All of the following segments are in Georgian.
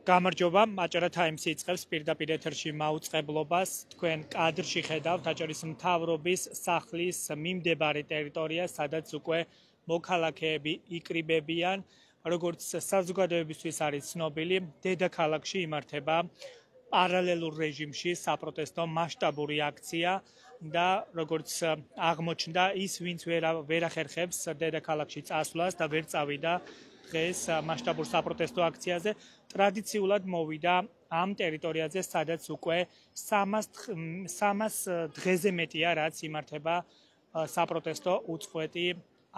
გამარჯობა, აჭარა თაიმსი იწყებს პირდაპირ ეთერში მაუწყებლობას. თქვენ კადრში ხედავთ აჭარის მთავრობის სახლის მიმდებარე ტერიტორია, სადაც უკვე მოქალაქეები იკრიბებიან. როგორც საზოგადოებისთვის არის ცნობილი, დედაქალაქში იმართება პარალელურ რეჟიმში საპროტესტო მასშტაბური აქცია და როგორც აღმოჩნდა, ის ვინც ვერ ახერხებს დედაქალაქში წასვლას და ვერ წავიდა დღეს მასშტაბურ საპროტესტო აქციაზე, ტრადიციულად მოვიდა ამ ტერიტორიაზე, სადაც უკვე 300 დღეზე მეტია, რაც იმართება საპროტესტო უწყვეტი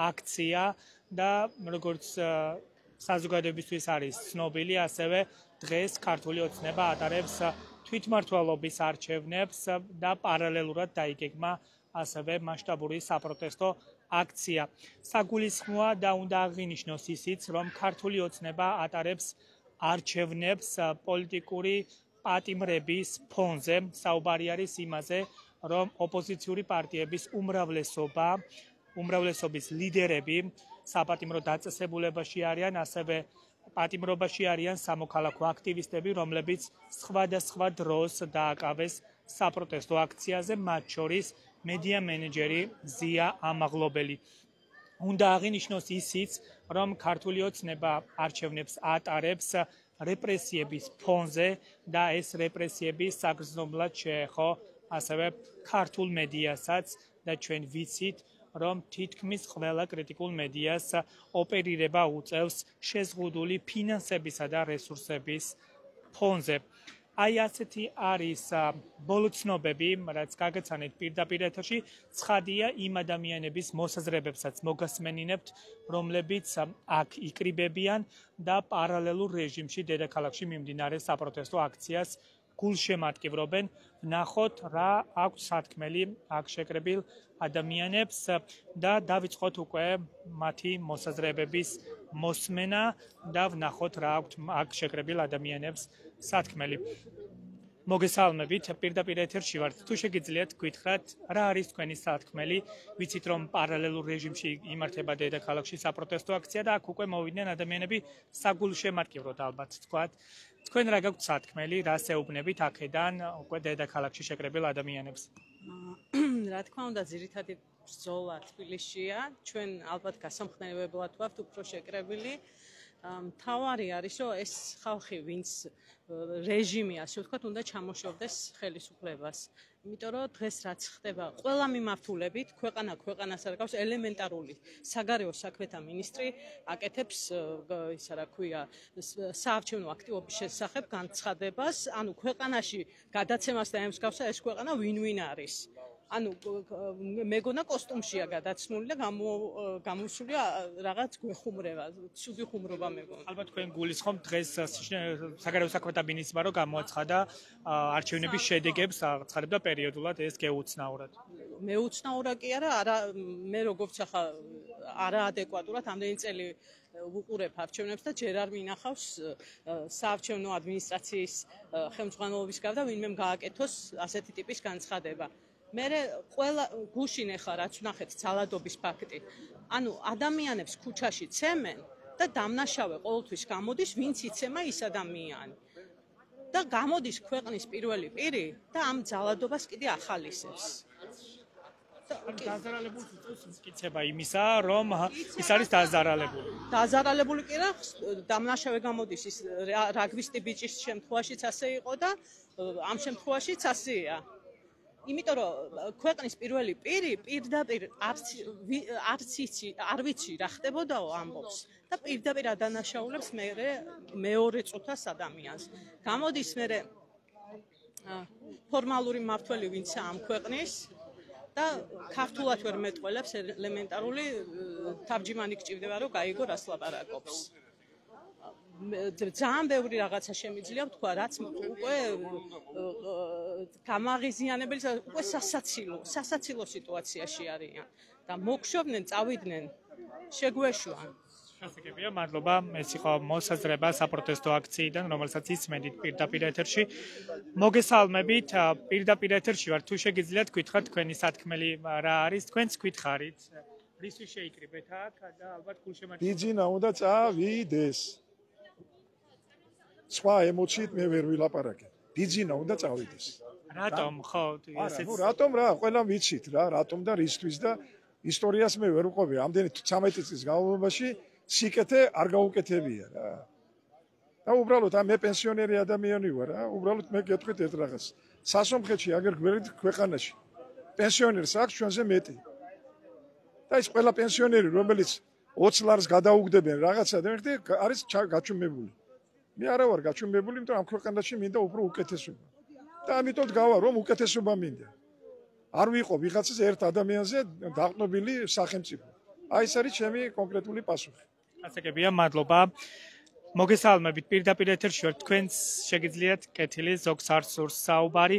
აქცია და როგორც საზოგადოებისთვის არის ცნობილი, ასევე დღეს ქართული ოცნება ატარებს თვითმმართველობის არჩევნებს და პარალელურად დაიგეგმა ასევე მასშტაბური საპროტესტო აქცია. საგულისხმოა და უნდა აღინიშნოს ისიც, რომ ქართული ოცნება ატარებს არჩევნებს პოლიტიკური პატიმრების ფონზე. საუბარი არის იმაზე, რომ ოპოზიციური პარტიების უმრავლესობის ლიდერები საპატიმრო დაწესებულებაში არიან, ასევე პატიმრობაში არიან სამოქალაქო აქტივისტები, რომლებიც სხვადასხვა დროს დააკავეს საპროტესტო აქციაზე, მათ შორის მედია მენეჯერი ზია ამაღლობელი. უნდა აღინიშნოს ისიც, რომ ქართული ოცნება არჩევნებს ატარებს რეპრესიების ფონზე და ეს რეპრესიები საგრძნობლად შეეხო ასევე ქართულ მედიასაც და ჩვენ ვიცით, რომ თითქმის ყველა კრიტიკულ მედიას ოპერირება უწევს შეზღუდული ფინანსებისა და რესურსების ფონზე. აი ასეთი არის ბოლო ცნობები, რაც გაგაცანეთ პირდაპირ ეთერში. ცხადია იმ ადამიანების მოსაზრებებსაც მოგასმენინებთ, რომლებიც აქ იკრიბებიან და პარალელურ რეჟიმში დედაქალაქში მიმდინარე საპროტესტო აქციას გულშემატკივრობენ. ვნახოთ რა აქვს სათქმელი აქ შეკრებილ ადამიანებს და დავიწყოთ უკვე მათი მოსაზრებების მოსმენა და ვნახოთ რა აქვს აქ შეკრებილ ადამიანებს სათქმელი. მოგესალმებით, პირდაპირ ეთერში ვართ. თუ შეგიძლიათ გითხრათ, რა არის თქვენი სათქმელი? ვიცით, რომ პარალელურ რეჟიმში იმართება დედაქალაქში საპროტესტო აქცია და აქ უკვე მოვიდნენ ადამიანები საგულშემატკივროდ ალბათ თქვათ. თქვენ რა გაქვთ სათქმელი, რას ეუბნებით აქედან უკვე დედაქალაქში შეკრებილ ადამიანებს? რა თქმა უნდა, ძირითადი ბრძოლა თბილისშია. ჩვენ ალბათ გასამხნევებლად ვართ უფრო შეკრებილი. მთავარი არის, რომ ეს ხალხი, ვინც რეჟიმი, ასე ვთქვათ, უნდა ჩამოშორდეს ხელისუფლებას. იმიტომ რომ დღეს რაც ხდება, ყველა მიმართულებით, ქვეყანას არ გავს ელემენტარული საგარეო საქმეთა მინისტრი აკეთებს ისა რა ქვია, საარჩევნო აქტივობის შესახებ განცხადებას, ანუ ქვეყანაში გადაცემას და ემსგავსა ეს ქვეყანა win-win არის. ანუ მეგონა კოსტუმშია გადაცმული და გამოსულია რაღაც გვეხუმრება, ცუდი ხუმრობა მეგონა. ალბათ თქვენ გულისხმობთ დღეს საგარეო საქმეთა მინისტრმა რომ გამოაცხადა არჩევნების შედეგებს, აცხადებდა პერიოდულად ეს გეუცნაურად. მეუცნაურა კი არა, მე როგორც ახლა არაადეკვატურად ამდენი წელი ვუყურებ არჩევნებს და ჯერ არ მინახავს საარჩევნო ადმინისტრაციის ხელმძღვანელობის გარდა ვინმე გააკეთოს ასეთი ტიპის განცხადება. მერე ყველა გუშინ ახლა რაც ვნახეთ ძალადობის ფაქტი. ანუ ადამიანებს ქუჩაში ცემენ და დამნაშავე ყოველთვის გამოდის, ვინც იცემა ის ადამიანი. და გამოდის ქვეყნის პირველი პირი და ამ ძალადობას კიდე ახალისებს. დაზარალებულს უწევს მტკიცება იმისა, რომ ის არის დაზარალებული. დაზარალებული კი რა, დამნაშავე გამოდის ის რაგვისტი ბიჭის შემთხვევაშიც ასე იყო და ამ შემთხვევაშიც ასეა. იმიტომ რომ ქვეყნის პირველი პირი პირდაპირ არ ვიცი რა ხდებოდაო ამბობს და პირდაპირ ადანაშაულებს მეორე წუთას ადამიანს. გამოდის მერე ფორმალური მმართველი ვინცა ამ ქვეყნის და ქართულად ვერ მეტყველებს ელემენტარული თავჯიმანი გჭირდება რომ გაიგო რას ლაპარაკობს. ძალიან ბევრი რაღაცა შემიძლია ვთქვა, რაც უკვე გამაღიზიანებელი, უკვე სასაცილო სიტუაციაში არიან და მოგშობდნენ, წავიდნენ, შეგვეშვან. გასაგებია, მადლობა. ეს იყო მოსაზრება საპროტესტო აქციიდან, რომელსაც ისმენთ პირდაპირ ეთერში. მოგესალმებით, პირდაპირ ეთერში ვართ. თუ შეგიძლიათ გითხრათ თქვენი სათქმელი რა არის, თქვენც გითხარით. რისთვის შეიკრიბეთ აქ და ალბათ გულშემატკივარი. დიძინა უნდა წავიდეს. სხვა ემოციით მე ვერ ვილაპარაკე. დიძინა უნდა წავიდეს. რატომ ხო ნუ რატომ რა, ყველა ვიცით რა, რატომ და რისთვის და ისტორიას მე ვერ ვყვები. ამდენი 13 წლის განმავლობაში სიკეთე არ გაუკეთებია რა. და უბრალოდ მე პენსიონერი ადამიანი ვარ რა, უბრალოდ მე გეტყვით ერთ რაღაც. სასომხეთში აგერ გვერდით ქვეყანაში პენსიონერს აქვს ჩვენზე მეტი. და ის ყველა პენსიონერი, რომელიც 20 ლარს გადაუგდებენ რაღაცა და არის გაჩუმებული. მე არა ვარ გაჩუმებული, იმიტომ ამ ქვეყანაში მინდა უფრო უკეთესობა. და ამიტომ დგავა რომ უკეთესობა მინდა. არ ვიყო ვიღაცას ერთ ადამიანზე დაყნობილი სახელმწიფო. აი ეს არის ჩემი კონკრეტული პასუხი. ასაკებია, მადლობა. მოგესალმებით პირდაპირ ეთერში ვართ, თქვენს შეგიძლიათ კეთილი ზოგს არ სურს საუბარი.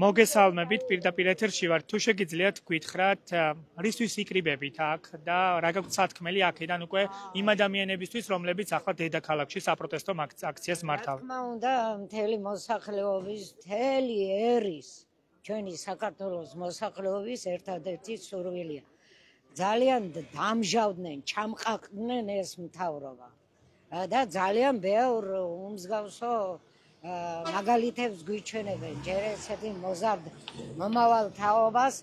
მოგესალმებით პირდაპირ ეთერში ვართ, თუ შეგიძლიათ გითხრათ, რისთვის იკრიბებით აქ და რა გაგვთ სათქმელი აქედან უკვე იმ ადამიანებისთვის, რომლებიც ახლა დედაქალაქში საპროტესტო აქციას მართავენ. რა თქმა უნდა, მთელი მოსახლეობის, მთელი ერის, ჩვენი საქართველოს მოსახლეობის ერთადერთი სურვილია. ძალიან დამჟავდნენ, ჩამყაყდნენ ეს მთავრობა. და ძალიან ბევრ უმსგავსო მაგალითებს გვიჩვენებენ, ჯერ ესეთი მოზარდ მომავალ თაობას,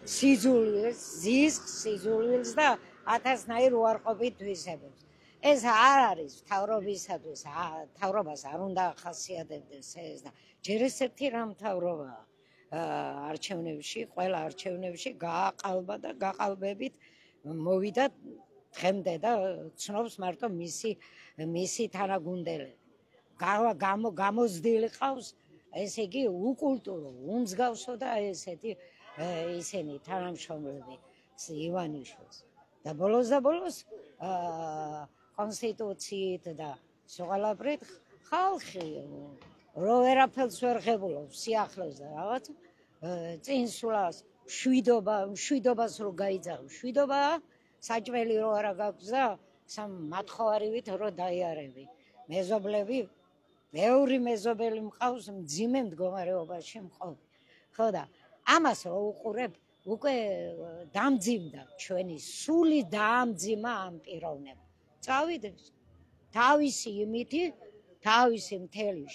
სიძულვილს, ზისხს, სიძულვილს და ათასნაირ უარყოფით თვისებებს. ეს არ არის მთავრობისათვის, მთავრობას არ უნდა ახასიათებდეს ეს და ჯერ ესეთი რა მთავრობაა არჩევნებში, ყველა არჩევნებში გააყალბა და გაყალბებით მოვიდა დღემდე და ცნობს მარტო მისი თანაგუნდელები. გამოზრდილი ყავს, ესე იგი უკულტურო, უმსგავსო და ესეთი ისინი თანამშრომლები ივანიშვილს. და ბოლოს კონსტიტუციით და სოღალაბრით ხალხი რო ვერაფერს ვერ ღებულობს სიახლეს და რაღაც წინსვლას მშვიდობას რო გაიძახო, მშვიდობა საჭმელი რო არა გაქვს და მათხოვარივით რო დაიარები. მეზობლები ბევრი მეზობელი მყავს მძიმე მდგომარეობაში მყოფი. ხო და ამას რო უყურებ, უკვე დამძიმდა ჩვენი სული დაამძიმა ამ პიროვნებამ. წავიდეს თავისი იმითი, თავისი მთელი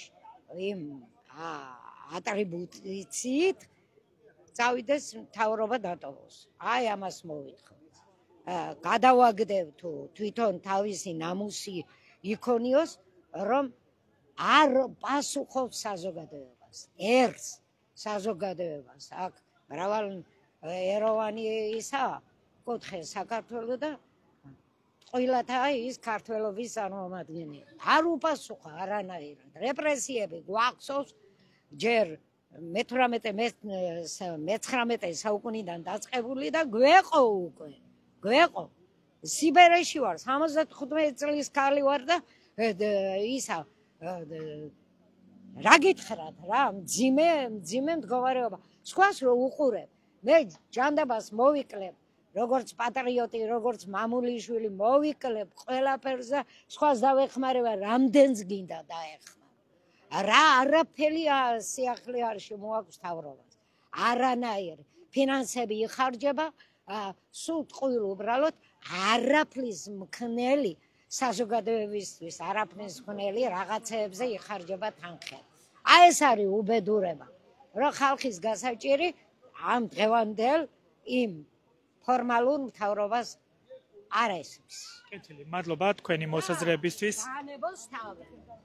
იმ ატრიბუციით წავიდეს მთავრობა დატოვოს. აი ამას მოვითხო. გადავაგდებ თუ თვითონ თავისი ნამუსი იქონიოს, რომ არ პასუხობს საზოგადოებას, ერთს საზოგადოებას. აქ მრავალ ეროვანი ისა კუთხე საქართველოს და ყვილათაა ის ქართველობის წარმომადგენელი. არ უპასუხა არანაირად. რეპრესიები გვახსოვს ჯერ მე-19 საუკუნიდან დაწყებული და გვეყო უკვე. გვეყო. სიბერეში ვარ, 75 წლის ქალი ვარ და ისა რა გითხრათ რა, მძიმე მდგომარეობა. სხვას რო უყურებ, მე ჯანდაბას მოვიკლებ, როგორც პატრიოტი, როგორც მამულიშვილი მოვიკლებ ყველაფერს და სხვას დავეხმარება, რამდენს გინდა დაეხმარ. რა არაფერი სიახლე არ შემოაქვს მთავრობას. არანაირი ფინანსები იხარჯება, სულ ტყუილ უბრალოდ არაფრის მქნელი საზოგადოებისთვის, არაფრის მქნელი რაღაცეებზე იხარჯება თანხები. აი ეს არის უბედურება, რომ ხალხის გასაჭირი ამ დღევანდელ იმ ფორმალურ მთავრობას არ ესმის. კეთილი, მადლობა თქვენი მოსაზრებისთვის.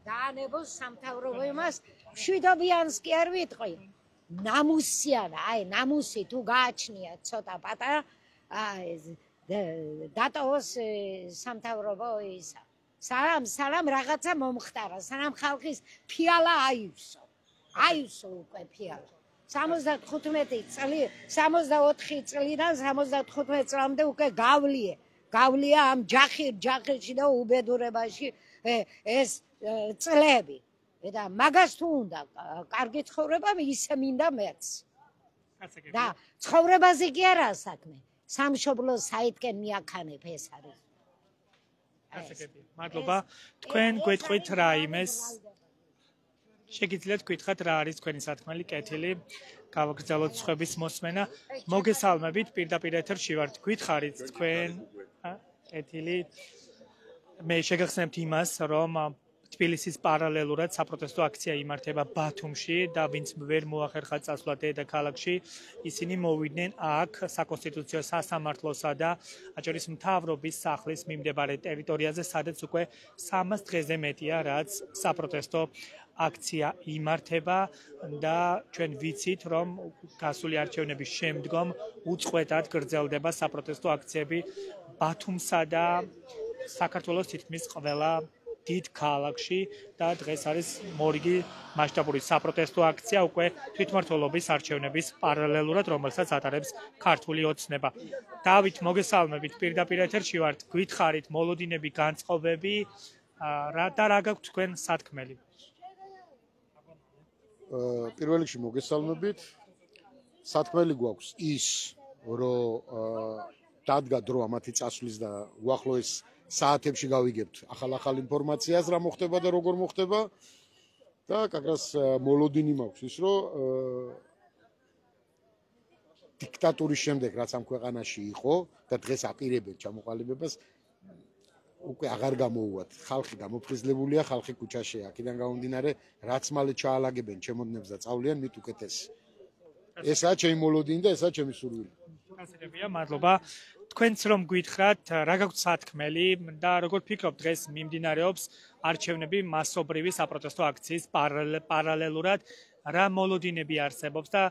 დაანებოს სამთავრობო იმას, მშვიდობიანს კი არ ვიტყვი. ნამუსიან, აი ნამუსი თუ გააჩნია ცოტა პატარა, დატოვოს სამთავრობო ისა. სანამ რაღაცა მომხდარა, სანამ ხალხის ფიალა აივსო უკვე ფიალა. 64 წლიდან 75 წლამდე უკვე გავლია ამ ჯახირში და უბედურებაში ეს წლები. და მაგას თუ უნდა კარგი ცხოვრება, ისე მინდა მეც. და ცხოვრებაზე კი არაა საქმე. სამშობლოს საითკენ მიაქანებ ეს არის. მადლობა. თქვენ გვეტყვით რაიმეს შეგიძლიათ გითხრათ რა არის თქვენი სათქმელი კეთილი გავაგრძელოთ სხვების მოსმენა მოგესალმებით პირდაპირ ეთერში ვართ გითხარით თქვენ კეთილი მე შეგახსენებთ იმას რომ თბილისის პარალელურად საპროტესტო აქცია იმართება ბათუმში და ვინც ვერ მოახერხა წასვლა დედაქალაქში ისინი მოვიდნენ აქ საკონსტიტუციო სასამართლოსა და აჭარის მთავრობის სახლის მიმდებარე ტერიტორიაზე სადაც უკვე 300 დღეზე მეტია რაც საპროტესტო აქცია იმართება და ჩვენ ვიცით რომ გასული არჩევნების შემდგომ უწყვეტად გრძელდება საპროტესტო აქციები ბათუმსა და საქართველოს თითქმის ყველა დიდ ქალაქში და დღეს არის მორიგი მასშტაბური საპროტესტო აქცია უკვე თვითმმართველობის არჩევნების პარალელურად რომელსაც ატარებს ქართული ოცნება. დავით მოგესალმებით პირდაპირ ეთერში ვართ გითხარით მოლოდინები განწყობები და რა გაქვთ თქვენ სათქმელი პირველ რიგში მოგესალმებით სათქმელი გვაქვს ის რომ დადგა დრო ამათი წასვლის და უახლოეს საათებში გავიგებთ ახალ ინფორმაციას რა მოხდება და როგორ მოხდება და კაკას მოლოდინი მაქვს ის რომ დიქტატურის შემდეგ რაც ამ ქვეყანაში იყო და დღეს აპირებენ ჩამოყალიბებას უკვე აღარ გამოუვათ ხალხი გამოფხიზლებულია ხალხი ქუჩაშია აქედან გამომდინარე რაც მალე ჩაალაგებენ ჩემოდნებს და წავლიან მით უკეთესი ესაა ჩემი მოლოდინი და ესაა ჩემი სურვილი გასაგებია მადლობა თქვენც რომ გითხრათ რა გაქვთ სათქმელი და როგორ ფიქრობთ დღეს მიმდინარეობს არჩევნები მასობრივი საპროტესტო აქციის პარალელურად რა მოლოდინები არსებობს და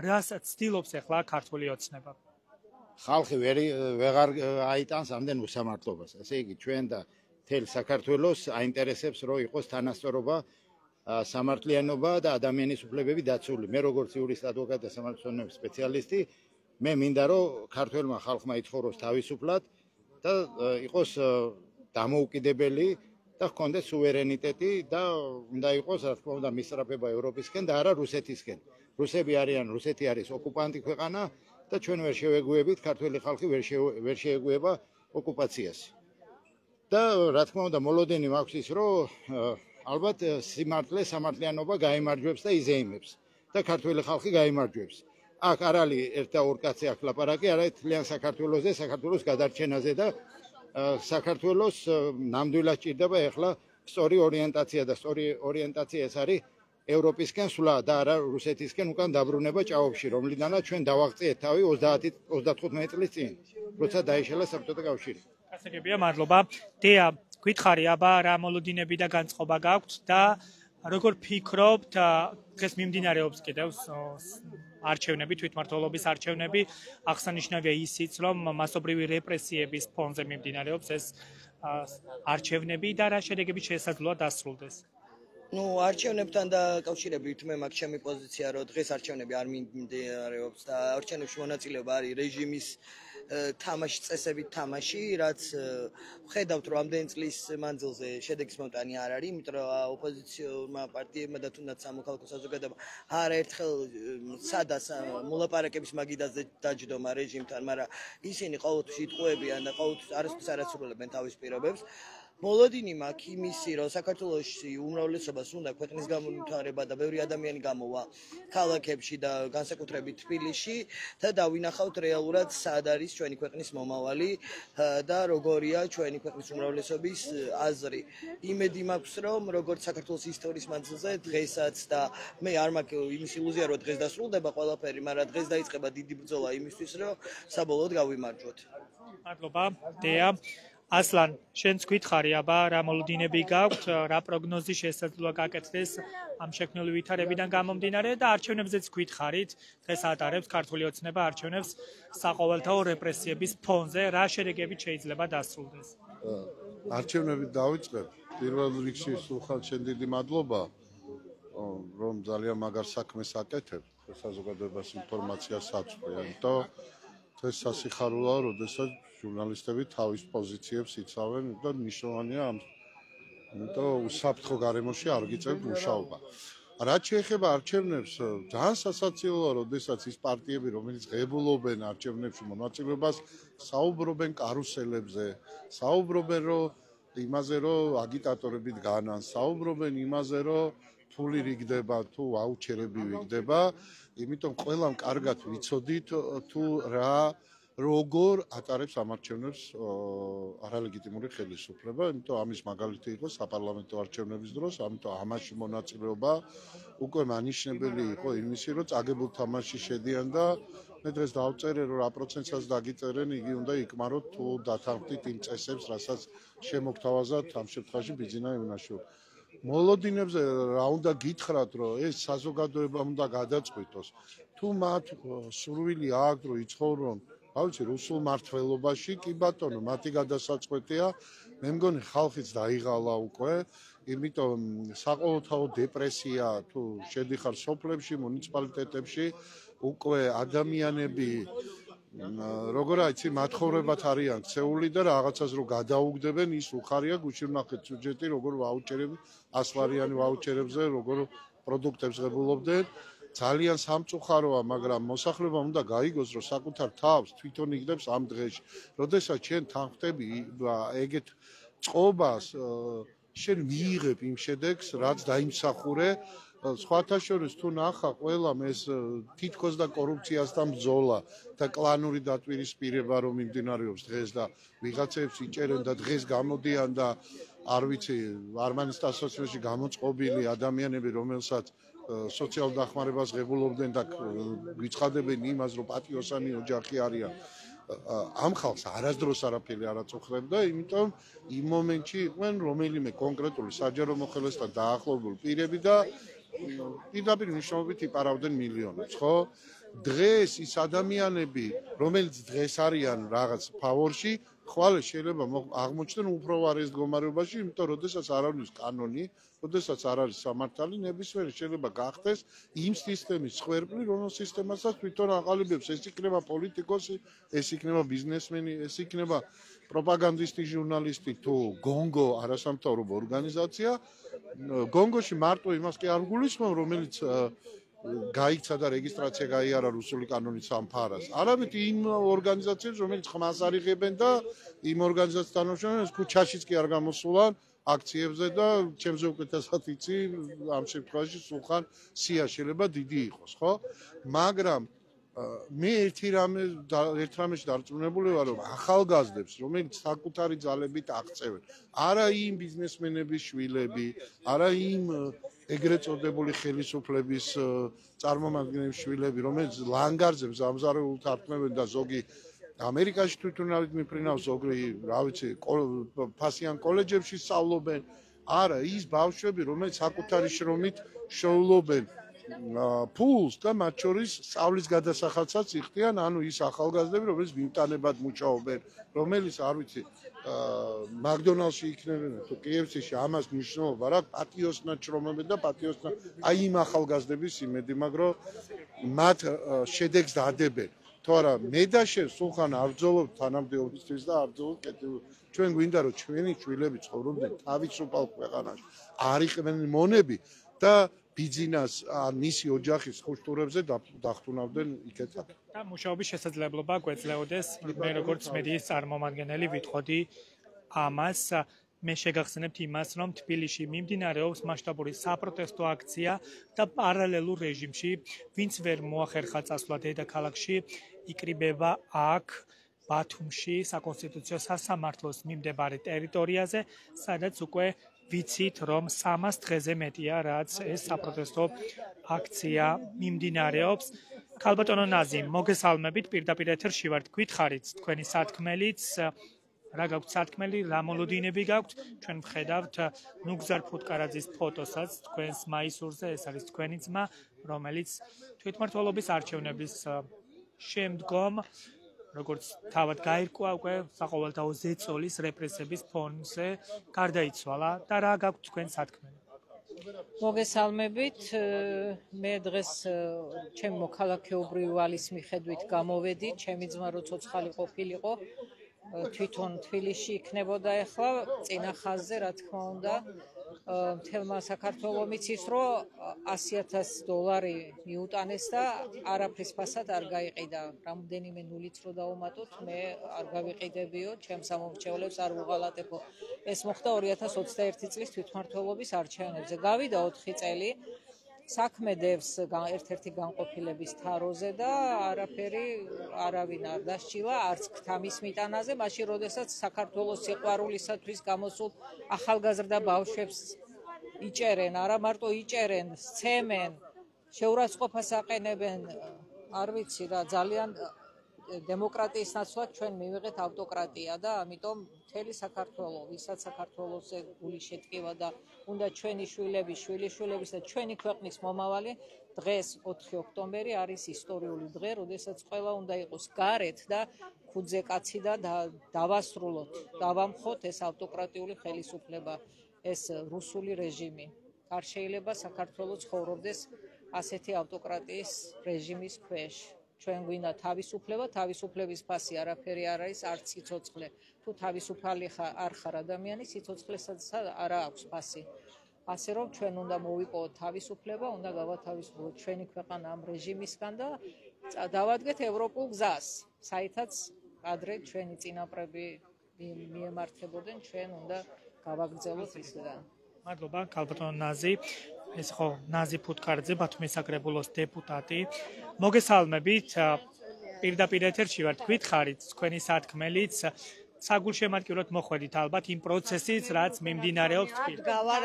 რას ცდილობს ახლა ქართული ოცნება ხალხი ვეღარ აიტანს ამდენ უსამართლობას ესე იგი ჩვენ და მთელ საქართველოს აინტერესებს რომ იყოს თანასწორობა სამართლიანობა და ადამიანის უფლებები დაცული მე როგორც იურისტ ადვოკატი და სამართლიანობის სპეციალისტი მე მინდა რომ ქართველმა ხალხმა ითხოვოს თავისუფლად და იყოს დამოუკიდებელი და ჰქონდეს სუვერენიტეტი და უნდა იყოს რა თქმა უნდა მისწრაფება ევროპისკენ და არა რუსეთისკენ. რუსები არიან, რუსეთი არის ოკუპანტი ქვეყანა და ჩვენ ვერ შევეგუებით, ქართველი ხალხი ვერ შეეგუება ოკუპაციას. და რა თქმა უნდა მოლოდინი მაქვს ის რომ ალბათ სიმართლე სამართლიანობა გაიმარჯვებს და იზეიმებს და ქართველი ხალხი გაიმარჯვებს. აქ არ არის ერთ და ორ კაცი აქ ლაპარაკი, არა თლიან საქართველოზე, საქართველოს გადარჩენაზე და საქართველოს ნამდვილად ჭირდება ახლა სწორი ორიენტაცია და სწორი ორიენტაცია ეს არის ევროპისკენ სვლა და არა რუსეთისკენ უკან დაბრუნება ჭაობში, რომლიდანაც ჩვენ დავაღწიეთ თავი 30-35 წლის წინ, როცა დაიშალა საბჭოთა კავშირი. გასაგებია, მადლობა. დეა, გითხარი, აბა რა მოლოდინები და განწყობა გაქვთ და როგორ ფიქრობთ, დღეს მიმდინარეობს კიდევ არჩევნები, თვითმმართველობის არჩევნები, აღსანიშნავია ისიც, რომ მასობრივი რეპრესიების ფონზე მიმდინარეობს ეს არჩევნები და რა შედეგები შესაძლოა დასრულდეს. Ну, არჩევნებთან დაკავშირებით მე მაქვს ჩემი პოზიცია, რომ დღეს არჩევნები არ მიმდინარეობს და არჩევნებში მონაწილეობა არის რეჟიმის თამაში წესებით თამაში, რაც ხედავთ რომ ამდენ წლის მანძილზე შედეგის მომტანი არ არის, იმიტომ რომ ოპოზიციურმა პარტიებმა და თუნდაც სამოქალაქო საზოგადოებამ არაერთხელ სადაც მოლაპარაკების მაგიდაზე დაჯდომა რეჟიმთან, მაგრამ ისინი ყოველთვის იტყუებიან და ყოველთვის არასდროს არ ასრულებენ თავის პირობებს. მოლოდინი მაქვს იმისი, რომ საქართველოში უმრავლესობას უნდა ქვეყნის გამომთავრება და ბევრი ადამიანი გამოვა ქალაქებში და განსაკუთრებით თბილისში და დავინახავთ რეალურად სად არის ჩვენი ქვეყნის მომავალი და როგორია ჩვენი ქვეყნის უმრავლესობის აზრი. იმედი მაქვს, რომ როგორც საქართველოს ისტორიის მანძილზე დღესაც და მე არ მაქვს იმის ილუზია, რომ დღეს დასრულდება ყველაფერი, მაგრამ დღეს დაიწყება დიდი ბრძოლა იმისთვის, რომ საბოლოოდ გავიმარჯვოთ. მადლობა, დეა. ასლან, შენც გითხარი, აბა რა მოლოდინები გაქვთ, რა პროგნოზი შესაძლოა გაკეთდეს ამ შექმნილი ვითარებიდან გამომდინარე და არჩევნებზეც გითხარით, დღეს ატარებს ქართული ოცნება არჩევნებს საყოველთაო რეპრესიების ფონზე, რა შედეგებით შეიძლება დასრულდეს? არჩევნები დავიწყებ. პირველ რიგში სულხან შენ დიდი მადლობა, რომ ძალიან მაგარ საქმეს აკეთებ, საზოგადოებას ინფორმაციას აწვდე. ამიტომ დღეს სასიხარულოა, როდესაც ჟურნალისტები თავის პოზიციებს იცავენ და მნიშვნელოვანია ამიტომ უსაფრთხო გარემოში არ გიწევთ მუშაობა. რაც შეეხება არჩევნებს, ძალიან სასაცილოა, როდესაც ის პარტიები, რომელიც ღებულობენ არჩევნებში მონაწილეობას, საუბრობენ კარუსელებზე, საუბრობენ იმაზე, რომ აგიტატორებით განან, საუბრობენ იმაზე, რომ ფული რიგდება თუ ვაუჩერები ვიგდება, იმიტომ ყველამ კარგად ვიცოდით თუ როგორ ატარებს ამარჩევნებს არალეგიტიმური ხელისუფლება, იმიტომ ამის მაგალითი იყო საპარლამენტო არჩევნების დროს, ამიტომ ამაში მონაწილეობა უკვე მანიშნებელი იყო იმისი, რომ წაგებულ თამაში შედიან და მე დღეს დავწერე, რომ რა პროცენტსაც დაგიწერენ, იგი უნდა იკმაროთ თუ დათანხმდით იმ წესებს, რასაც შემოგთავაზათ ამ შემთხვევაში ბიძინა ევნაშოვი. მოლოდინებზე რა უნდა გითხრათ, რომ ეს საზოგადოება უნდა გადაწყვიტოს, თუ მათ სურვილი აქვს, რომ იცხოვრონ ავიცი რუსულ მართლობაში, კი ბატონო, მათი გადასაწყვეტია. მე მგონი ხალხიც დაიღალა უკვე, იმიტომ საყოველთაო დეპრესია თუ შედიხარ სოფლებში, მუნიციპალიტეტებში, უკვე ადამიანები როგორ აიცი მათხოვრებად არიან ქცეული და რაღაცას რო გადაუგდებენ, ის უხარია, გუშინ ვნახეთ სიუჟეტი, როგორ ვაუჩერები, 100 ლარიანი ვაუჩერებზე, როგორ პროდუქტებს ღებულობდნენ. ძალიან სამწუხაროა, მაგრამ მოსახლეობა უნდა გაიგოს, რომ საკუთარ თავს თვითონ იგდებს ამ დღეში. როდესაც შენ თანხმდები ეგეთ წყობას, შენ მიიღებ იმ შედეგს, რაც დაიმსახურე. სხვათა შორის თუ ნახა ყველამ ეს თითქოს და კორუფციასთან ბრძოლა და კლანური დაპირისპირება რომ მიმდინარეობს დღეს და ვიღაცებს იჭერენ და დღეს გამოდიან და არ ვიცი არმანის ასოციაციაში გამოწყობილი ადამიანები რომელსაც სოციალურ დახმარებას ღებულობდნენ და გვიცხადებენ იმას რომ პატიოსანი ოჯახი არიან ამ ხალხს არასდროს არაფერი არ აწუხებდა, იმიტომ იმ მომენტში იყვნენ რომელიმე კონკრეტული საჯარო მოხელესთან დაახლოებული პირები და პირდაპირ მნიშვნელობით იპარავდნენ მილიონებს, ხო? დღეს ის ადამიანები, რომელიც დღეს არიან რაღაც ფავორში, ხვალ შეიძლება აღმოჩნდნენ უფრო ვარეს მდგომარეობაში, იმიტომ რომ როდესაც არ არის კანონი, როდესაც არ არის სამართალი, ნებისმიერი შეიძლება გახდეს იმ სისტემის ხვერპლი, რომელ სისტემასაც თვითონ აყალიბებს, ეს იქნება პოლიტიკოსი, ეს იქნება ბიზნესმენი, ეს იქნება პროპაგანდისტი, ჟურნალისტი თუ გონგო არასამთავრობო ორგანიზაცია. გონგოში მარტო იმას კი არ გულისხმობ, რომელიც გაიქცა და რეგისტრაცია გაიარა რუსული კანონის სამფარას. არამედ იმ ორგანიზაციებს, რომელიც ხმას არიღებენ და იმ ორგანიზაციას თანამშრომლებს ქუჩაშიც კი არ გამოსულან აქციებზე და ჩემზე უკეთესად იცი ამ შემთხვევაში სულხან სია შეიძლება დიდი იყოს, ხო? მაგრამ მე ერთ რამეში დარწმუნებული ვარ, რომ ახალგაზრდებს, რომელიც საკუთარი ძალებით აღწევენ, არა იმ ბიზნესმენების შვილები, არა იმ ეგრეთ წოდებული ხელისუფლების წარმომადგენლების შვილები, რომელიც ლანგარზე ამზარეულთ ართმევენ და ზოგი ამერიკაში თვითონავით მიფრინავს, ზოგი, რა ვიცი, ფასიან კოლეჯებში სწავლობენ, არა ის ბავშვები, რომელიც საკუთარი შრომით შეულობენ ფულს და მათ შორის სწავლის გადასახადსაც იხდიან, ანუ ის ახალგაზრდები, რომელიც მიმტანებად მუშაობენ, რომელიც არ ვიცი, მაკდონალდსში იქნებიან თუ KFC-ში, ამას მნიშვნელობა რა, პატიოსნად შრომობენ და პატიოსნად აი იმ ახალგაზრდების იმედი, მაგრამ მათ შედეგს დადებენ. თუ არა, მე და შენ სულხან არ ბრძოლობთ თანამდებობისთვის და არ ბრძოლობთ კეთილ. ჩვენ გვინდა რომ ჩვენი შვილები ცხოვრობდნენ თავისუფალ ქვეყანაში, არ იყვნენ მონები და ბიძინას ან მისი ოჯახის ხუშტურებზე დახტუნავდნენ იქეთად. და მუშაობის შესაძლებლობა გვეძლეოდეს, მე როგორც მედიის წარმომადგენელი ვიტყოდი ამას, მე შეგახსენებთ იმას, რომ თბილისში მიმდინარეობს მასშტაბური საპროტესტო აქცია და პარალელურ რეჟიმში, ვინც ვერ მოახერხა წასვლა დედაქალაქში, იკრიბება აქ ბათუმში საკონსტიტუციო სასამართლოს მიმდებარე ტერიტორიაზე, სადაც უკვე ვიცით, რომ 300 დღეზე მეტია, რაც ეს საპროტესტო აქცია მიმდინარეობს. ქალბატონო ნაზიმ, მოგესალმებით, პირდაპირ ეთერში ვართ, გითხარით თქვენი სათქმელიც, რა გაქვთ სათქმელი, რა მოლოდინები გაქვთ, ჩვენ ვხედავთ ნუგზარ ფუტკარაძის ფოტოსაც თქვენს მაისურზე, ეს არის თქვენი ძმა, რომელიც თვითმმართველობის არჩევნების შემდგომ როგორც თავად გაირკვა უკვე საყოველთაო ზეწოლის რეპრესების ფონზე გარდაიცვალა და რა გაქვთ თქვენ სათქმელი? მოგესალმებით, მე დღეს ჩემი მოქალაქეობრივი ვალის მიხედვით გამოვედი, ჩემი ძმა რო ცოცხალი ყოფილიყო, თვითონ თბილისში იქნებოდა ახლა წინა ხაზზე, რა თქმა უნდა, მთელმა საქართველოს მიცის, რომ $100,000 მიუტანეს და არაფრის ფასად არ გაიყიდა. რამდენიმე ნულიც რო დავუმატოთ, მე არ გავიყიდებიო, ჩემს ამომრჩევლებს არ ვუღალატებო. ეს მოხდა 2021 წლის თვითმმართველობის არჩევნებზე. გავიდა 4 წელი. საქმე დევს ერთ-ერთი განყოფილების თაროზე და არაფერი არავინ არ დასჭილა, არც ქთამის მიტანაზე, მაშინ როდესაც საქართველოს სიყვარულისათვის გამოსულ ახალგაზრდა ბავშვებს იჭერენ, არა მარტო იჭერენ, სცემენ, შეურაცხყოფას აყენებენ, არ ვიცი რა, ძალიან დემოკრატიის ნაცვლად ჩვენ მივიღეთ ავტოკრატია და ამიტომ მთელი საქართველო, ვისაც საქართველოსზე გული შეტკივა და უნდა ჩვენი შვილების, შვილიშვილების და ჩვენი ქვეყნის მომავალი, დღეს 4 ოქტომბერი არის ისტორიული დღე, როდესაც ყველა უნდა იყოს გარეთ და ქუდზე კაცი და დავასრულოთ, დავამხოთ ეს ავტოკრატიული ხელისუფლება, ეს რუსული რეჟიმი. არ შეიძლება საქართველოს ცხოვრობდეს ასეთი ავტოკრატიის რეჟიმის ქვეშ. ჩვენ გვინდა თავისუფლება, თავისუფლების ფასი არაფერი არ არის, არც სიცოცხლე. თუ თავისუფალი არ ხარ ადამიანი, სიცოცხლესაც არ აქვს ფასი. ასე რომ ჩვენ უნდა მოვიპოვოთ თავისუფლება, უნდა გავათავისუფლოთ ჩვენი ქვეყანა ამ რეჟიმისგან და დავადგეთ ევროპულ გზას, საითაც ადრე ჩვენი წინაპრები მიემართებოდნენ, ჩვენ უნდა გავაგრძელოთ ისედან. მადლობა, ქალბატონო ნაზი. ეს ხო ნაზი ფუტკარძე, ბათუმის საკრებულოს დეპუტატი. მოგესალმებით. პირდაპირ ეთერში ვართ, გითხარით თქვენი სათქმელიც. საგულშემატკივრად მოხვედით ალბათ იმ პროცესից, რაც მიმდინარეობს თბილისში. დგავარ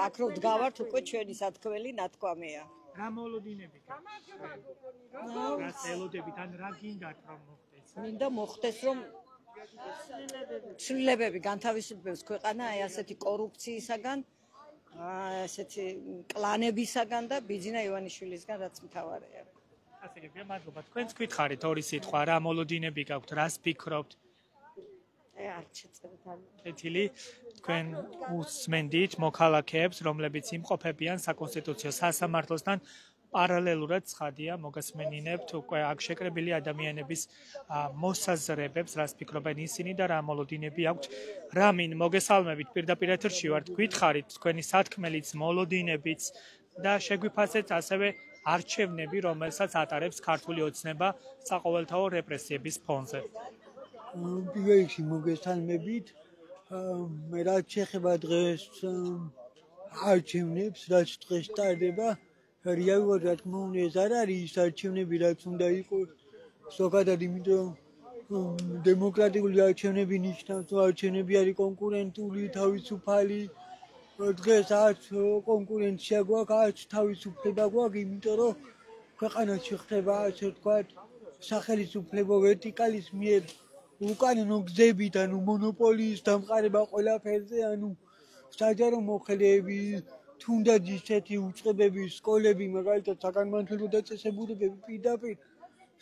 აქ რო დგავართ უკვე ჩვენი სათქმელი ნათქვამია. რა მოლოდინებით აქვს? რა ელოდებით ან რა გინდათ რომ მოხდეს? მინდა მოხდეს რომ ცვლილებები განთავისუფლდეს ქვეყანა აი ასეთი კორუფციისაგან, ასეთი კლანებისაგან და ბიძინა ივანიშვილისგან, რაც მთავარია. ასე გიგია, მადლობა. თქვენც გითხარით ორი სიტყვა, რა მოლოდინები გაქვთ, რას ფიქრობთ? არ შეწერეთ არ. ეთილი თქვენ უსმენდით მოქალაქეებს, რომლებიც იმყოფებიან საკონსტიტუციო სასამართლოსთან პარალელურად ცხადია მოგასმენინებთ უკვე აქ შეკრებილი ადამიანების მოსაზრებებს, რას ფიქრობენ ისინი და რა მოლოდინები აქვთ. რამინ მოგესალმებით, პირდაპირ ეთერში ვართ, გითხარით თქვენი სათქმელიც, მოლოდინებიც და შეგვიფასეთ ასევე არჩევნები, რომელსაც ატარებს ქართული ოცნება საყოველთაო რეპრესიების ფონზე. პირველ რიგში მოგესალმებით. მე რაც შეეხება დღეს არჩევნებს, რაც დღეს ტარდება, რეალურად რა თქმა უნდა ეს არ არის ის არჩევნები, რაც უნდა იყოს ზოგადად, იმიტომ რომ დემოკრატიული არჩევნები ნიშნავს, რომ არჩევნები არის კონკურენტული, თავისუფალი. დღეს არც კონკურენცია გვაქვს, არც თავისუფლება გვაქვს, იმიტომ რომ ქვეყანაში ხდება ასე ვთქვათ სახელმწიფო ვერტიკალის მიერ უკანონო გზებით, ანუ მონოპოლიის დამყარება ყველაფერზე, ანუ საჯარო მოხელეები, თუნდაც ისეთი უწყებები, სკოლები, მაგალითად საგანმანათლებლო დაწესებულებები პირდაპირ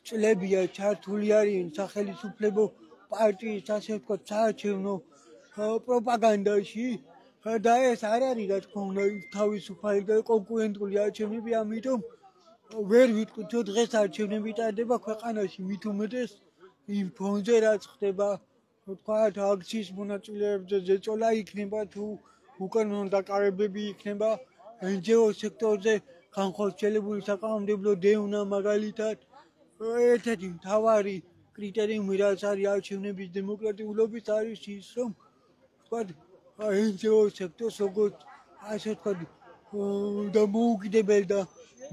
წლებია ჩართული არიან სახელმწიფო პარტიის, ასე ვთქვათ, საარჩევნო პროპაგანდაში და ეს არ არის, რა თქმა უნდა, თავისუფალი და კონკურენტული არჩევნები, ამიტომ ვერ ვიტყვით, რომ დღეს არჩევნები ტარდება ქვეყანაში, მით უმეტეს იმ ფონზე, რაც ხდება, ვთქვათ, აქციის მონაწილეებზე ზეწოლა იქნება თუ უკანონო დაკავებები იქნება, NGO სექტორზე განხორციელებული საკანონმდებლო დევნა მაგალითად, ერთ-ერთი მთავარი კრიტერიუმი, რაც არის არჩევნების დემოკრატიულობის, არის ის, რომ ვთქვათ, NGO სექტორს როგორც ასე ვთქვათ, დამოუკიდებელ და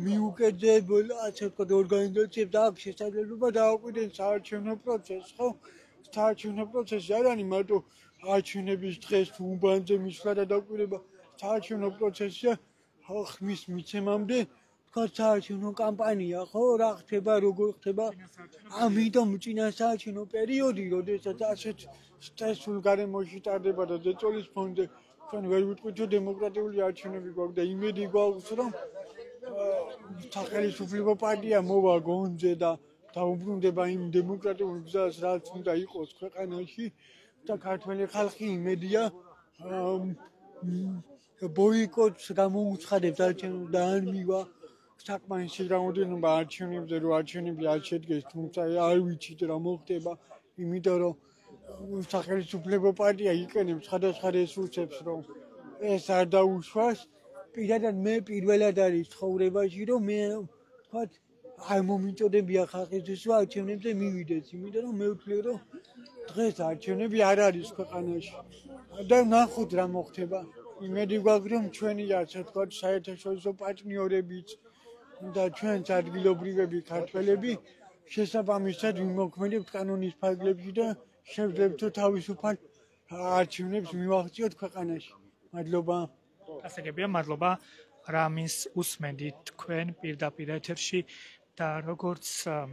მიუკედებელ, ასე ვთქვათ, ორგანიზაციებს აქვს შესაძლებლობა დააკვირდեն საარჩევნო პროცესს, ხო? საარჩევნო პროცესი არ არის მარტო არჩევნების დღეს უბანზე მისვლა და დაკვირდება, საარჩევნო პროცესია ხმის მიცემამდე, ვთქვათ, საარჩევნო კამპანია, ხო? რა ხდება, როგორ ხდება, ამიტომ წინასაარჩევნო პერიოდი, როდესაც ასეთ სტრესულ გარემოში ტარდება და ზეწოლის ფონზე ჩვენ ვერ ვიტყვით, რომ დემოკრატიული არჩევნები გვაქვს და იმედი გვაქვს, რომ სახელმწიფო პარტია მოვა გონზე და დაუბრუნდება იმ დემოკრატიულ გზას, რაც უნდა იყოს ქვეყანაში და ქართველი ხალხი იმედია ბოიკოტს გამოუცხადებს არჩევნებს და არ მივა საკმარისი რაოდენობა არჩევნებზე, რომ არჩევნები არ შედგეს, თუმცა არ ვიცით რა მოხდება, იმიტომ რომ სახელმწიფო პარტია იყენებს სხვადასხვა რესურსებს, რომ ეს არ დაუშვას. პირადად მე პირველად არის ცხოვრებაში, რომ მე ვთქვათ, აი მომიწოდებია ხალხისთვის, რომ არჩევნებზე მივიდეს, იმიტომ რომ მე ვთვლი, რომ დღეს არჩევნები არ არის ქვეყანაში. და ნახოთ რა მოხდება. იმედი გვაქვს, რომ ჩვენი ასე ვთქვათ, საერთაშორისო პარტნიორებიც და ჩვენც ადგილობრივები ქართველები შესაბამისად ვიმოქმედებთ კანონის ფარგლებში და შევძლებთ თავისუფალ არჩევნებს მივახციოთ ქვეყანაში. მადლობა. გასაგებია, მადლობა. რამის უსმენდით თქვენ პირდაპირ ეთერში და როგორც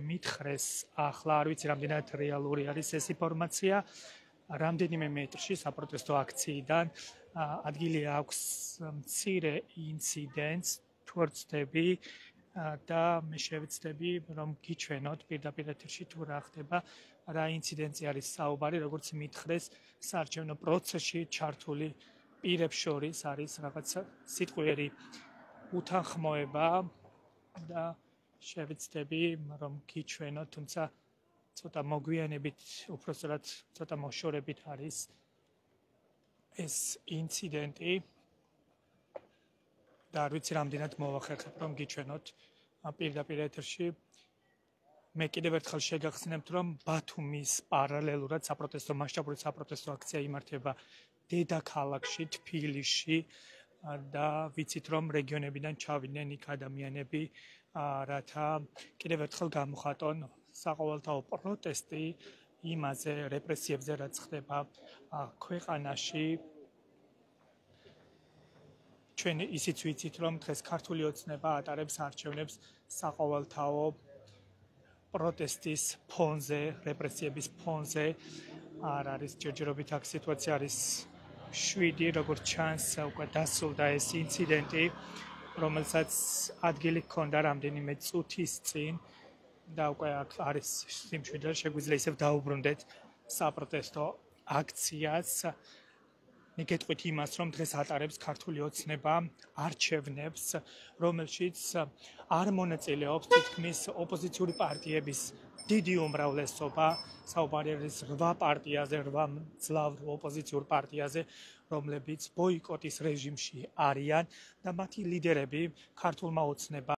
მითხრეს, ახლა არ ვიცი რამდენად რეალური არის ეს ინფორმაცია. რამდენიმე მეტრში საპროტესტო აქციიდან ადგილი აქვს მცირე ინციდენტს, თუ არ ვცდები და მე შევეცდები რომ გიჩვენოთ პირდაპირ ეთერში თუ რა ხდება, რა ინციდენტი არის საუბარი, როგორც მითხრეს, საარჩევნო პროცესში ჩართული პირებს შორის არის რაღაცა სიტყვიერი უთანხმოება და შევეცდები რომ გიჩვენოთ, თუმცა ცოტა მოგვიანებით, უпроსტად ცოტა მოშორებით არის ეს ინციდენტი და არ ვიცი რამდენად მოვახერხებ რომ გიჩვენოთ პირდაპირ ეთერში. მე კიდევ ერთხელ შეგახსენებთ, რომ ბათუმის პარალელურად საპროტესტო მასშტაბური საპროტესტო აქცია იმართება დედაქალაქში, თბილისში და ვიცით რომ რეგიონებიდან ჩავიდნენ იქ ადამიანები, რათა კიდევ ერთხელ გამოხატონ საყოველთაო პროტესტი იმაზე რეპრესიებზე, რაც ხდება ქვეყანაში. ჩვენ ისიც ვიცით, რომ დღეს ქართული ოცნება ატარებს არჩევნებს საყოველთაო პროტესტის ფონზე, რეპრესიების ფონზე. არ არის ჯერჯერობით აქ სიტუაცია არის 7, როგორც ჩანს, უკვე დასრულდა ეს ინციდენტი, რომელსაც ადგილი ჰქონდა რამდენიმე წუთის წინ და უკვე აქ არის სიმშვიდე, შეგვიძლია ისევ დაუბრუნდეთ საპროტესტო აქციას. მე გეტყვით იმას, რომ დღეს ატარებს ქართული ოცნება არჩევნებს, რომელშიც არ მონაწილეობს თითქმის ოპოზიციური პარტიების დიდი უმრავლესობა, საუბარი არის 8 პარტიაზე, 8 მძლავრ ოპოზიციურ პარტიაზე, რომლებიც ბოიკოტის რეჟიმში არიან და მათი ლიდერები ქართულმა ოცნებამ